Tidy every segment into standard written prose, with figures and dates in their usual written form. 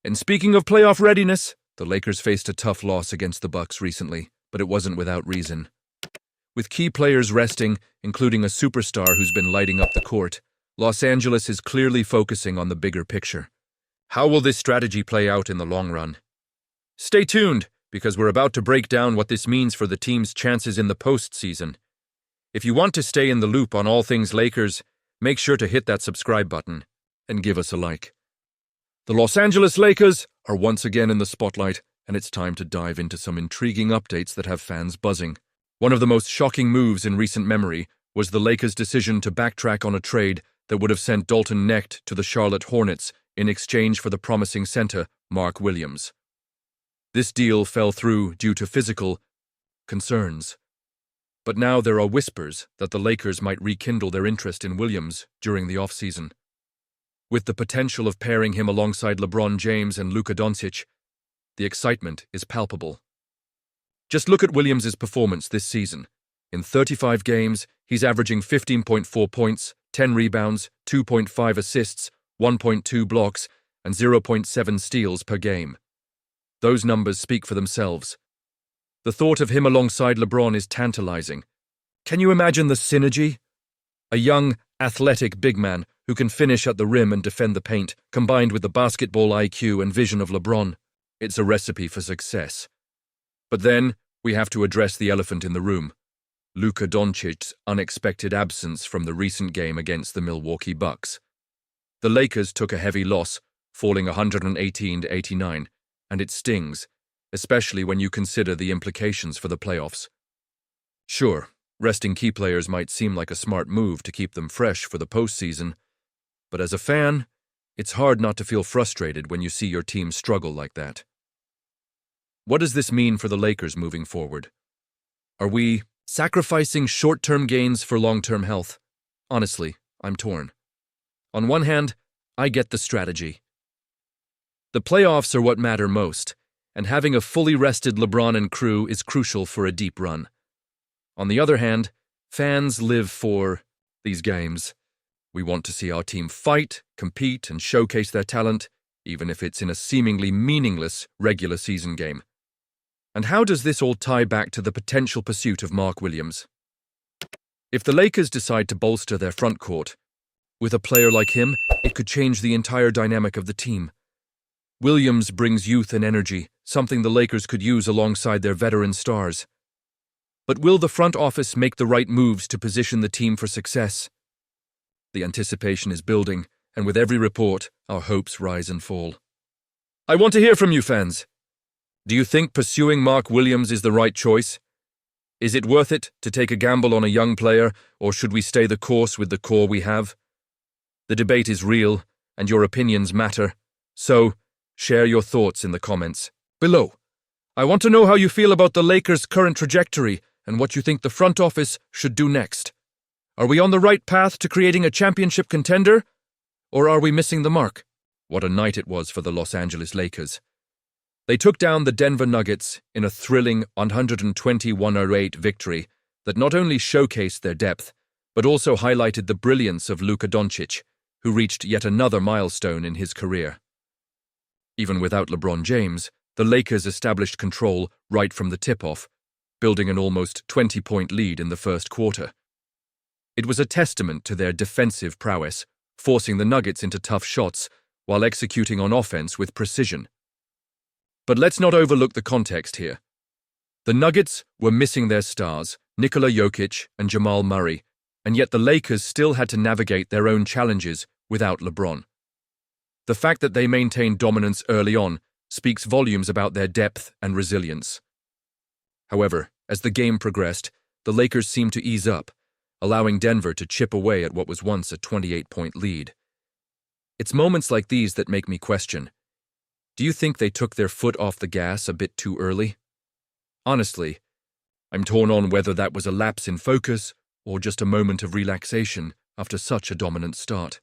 And speaking of playoff readiness, the Lakers faced a tough loss against the Bucks recently, but it wasn't without reason. With key players resting, including a superstar who's been lighting up the court, Los Angeles is clearly focusing on the bigger picture. How will this strategy play out in the long run? Stay tuned, because we're about to break down what this means for the team's chances in the postseason. If you want to stay in the loop on all things Lakers, make sure to hit that subscribe button and give us a like. The Los Angeles Lakers are once again in the spotlight, and it's time to dive into some intriguing updates that have fans buzzing. One of the most shocking moves in recent memory was the Lakers' decision to backtrack on a trade that would have sent Dalton Knecht to the Charlotte Hornets in exchange for the promising center, Mark Williams. This deal fell through due to physical concerns. But now there are whispers that the Lakers might rekindle their interest in Williams during the offseason. With the potential of pairing him alongside LeBron James and Luka Doncic, the excitement is palpable. Just look at Williams' performance this season. In 35 games, he's averaging 15.4 points, 10 rebounds, 2.5 assists, 1.2 blocks, and 0.7 steals per game. Those numbers speak for themselves. The thought of him alongside LeBron is tantalizing. Can you imagine the synergy? A young, athletic big man who can finish at the rim and defend the paint, combined with the basketball IQ and vision of LeBron. It's a recipe for success. But then, we have to address the elephant in the room. Luka Doncic's unexpected absence from the recent game against the Milwaukee Bucks. The Lakers took a heavy loss, falling 118-89, and it stings, especially when you consider the implications for the playoffs. Sure, resting key players might seem like a smart move to keep them fresh for the postseason, but as a fan, it's hard not to feel frustrated when you see your team struggle like that. What does this mean for the Lakers moving forward? Are we sacrificing short-term gains for long-term health? Honestly, I'm torn. On one hand, I get the strategy. The playoffs are what matter most, and having a fully rested LeBron and crew is crucial for a deep run. On the other hand, fans live for these games. We want to see our team fight, compete, and showcase their talent, even if it's in a seemingly meaningless regular season game. And how does this all tie back to the potential pursuit of Mark Williams? If the Lakers decide to bolster their front court, with a player like him, it could change the entire dynamic of the team. Williams brings youth and energy, something the Lakers could use alongside their veteran stars. But will the front office make the right moves to position the team for success? The anticipation is building, and with every report, our hopes rise and fall. I want to hear from you fans. Do you think pursuing Mark Williams is the right choice? Is it worth it to take a gamble on a young player, or should we stay the course with the core we have? The debate is real, and your opinions matter, so share your thoughts in the comments below. I want to know how you feel about the Lakers' current trajectory and what you think the front office should do next. Are we on the right path to creating a championship contender, or are we missing the mark? What a night it was for the Los Angeles Lakers. They took down the Denver Nuggets in a thrilling 120-108 victory that not only showcased their depth, but also highlighted the brilliance of Luka Doncic, who reached yet another milestone in his career. Even without LeBron James, the Lakers established control right from the tip-off, building an almost 20-point lead in the first quarter. It was a testament to their defensive prowess, forcing the Nuggets into tough shots while executing on offense with precision. But let's not overlook the context here. The Nuggets were missing their stars, Nikola Jokic and Jamal Murray, and yet the Lakers still had to navigate their own challenges without LeBron. The fact that they maintained dominance early on speaks volumes about their depth and resilience. However, as the game progressed, the Lakers seemed to ease up, allowing Denver to chip away at what was once a 28-point lead. It's moments like these that make me question, do you think they took their foot off the gas a bit too early? Honestly, I'm torn on whether that was a lapse in focus or just a moment of relaxation after such a dominant start.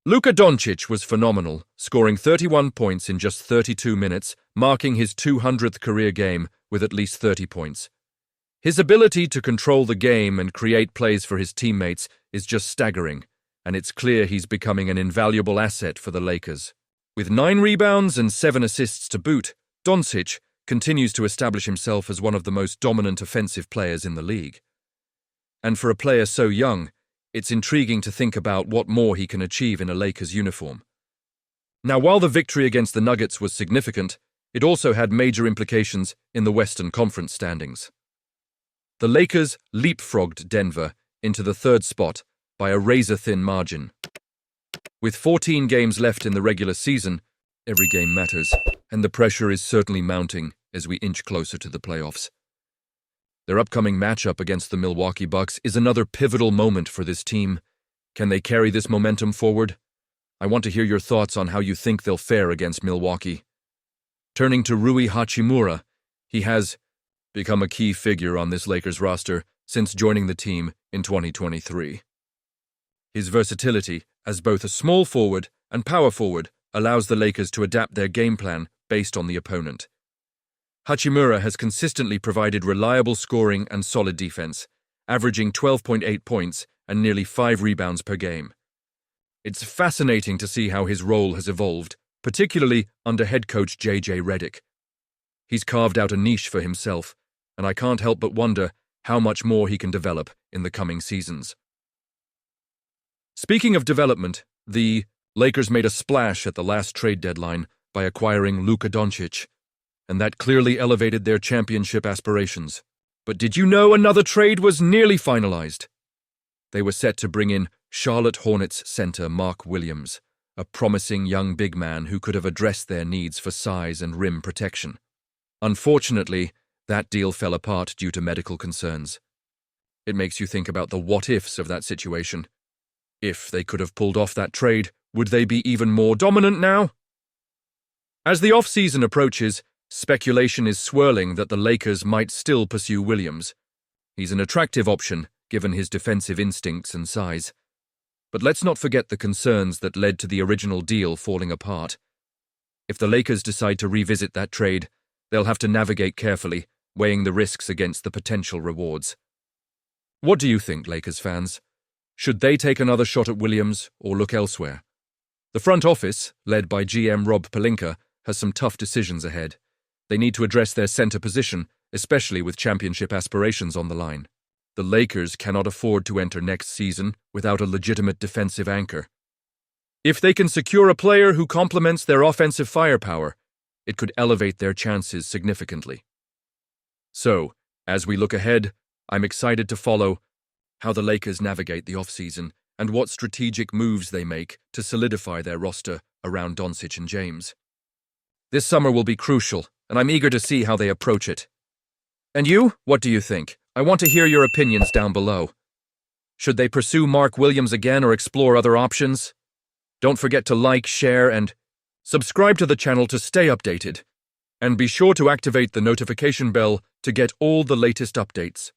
Luka Doncic was phenomenal, scoring 31 points in just 32 minutes, marking his 200th career game with at least 30 points. His ability to control the game and create plays for his teammates is just staggering, and it's clear he's becoming an invaluable asset for the Lakers. With 9 rebounds and 7 assists to boot, Doncic continues to establish himself as one of the most dominant offensive players in the league. And for a player so young, it's intriguing to think about what more he can achieve in a Lakers uniform. Now, while the victory against the Nuggets was significant, it also had major implications in the Western Conference standings. The Lakers leapfrogged Denver into the 3rd spot by a razor-thin margin. With 14 games left in the regular season, every game matters, and the pressure is certainly mounting as we inch closer to the playoffs. Their upcoming matchup against the Milwaukee Bucks is another pivotal moment for this team. Can they carry this momentum forward? I want to hear your thoughts on how you think they'll fare against Milwaukee. Turning to Rui Hachimura, he has become a key figure on this Lakers roster since joining the team in 2023. His versatility as both a small forward and power forward allows the Lakers to adapt their game plan based on the opponent. Hachimura has consistently provided reliable scoring and solid defense, averaging 12.8 points and nearly 5 rebounds per game. It's fascinating to see how his role has evolved, particularly under head coach J.J. Redick. He's carved out a niche for himself, and I can't help but wonder how much more he can develop in the coming seasons. Speaking of development, the Lakers made a splash at the last trade deadline by acquiring Luka Doncic, and that clearly elevated their championship aspirations. But did you know another trade was nearly finalized? They were set to bring in Charlotte Hornets center Mark Williams, a promising young big man who could have addressed their needs for size and rim protection. Unfortunately, that deal fell apart due to medical concerns. It makes you think about the what-ifs of that situation. If they could have pulled off that trade, would they be even more dominant now? As the offseason approaches, speculation is swirling that the Lakers might still pursue Williams. He's an attractive option, given his defensive instincts and size. But let's not forget the concerns that led to the original deal falling apart. If the Lakers decide to revisit that trade, they'll have to navigate carefully, weighing the risks against the potential rewards. What do you think, Lakers fans? Should they take another shot at Williams or look elsewhere? The front office, led by GM Rob Pelinka, has some tough decisions ahead. They need to address their center position, especially with championship aspirations on the line. The Lakers cannot afford to enter next season without a legitimate defensive anchor. If they can secure a player who complements their offensive firepower, it could elevate their chances significantly. So, as we look ahead, I'm excited to follow how the Lakers navigate the offseason and what strategic moves they make to solidify their roster around Doncic and James. This summer will be crucial, and I'm eager to see how they approach it. And you, what do you think? I want to hear your opinions down below. Should they pursue Mark Williams again or explore other options? Don't forget to like, share, and subscribe to the channel to stay updated. And be sure to activate the notification bell to get all the latest updates.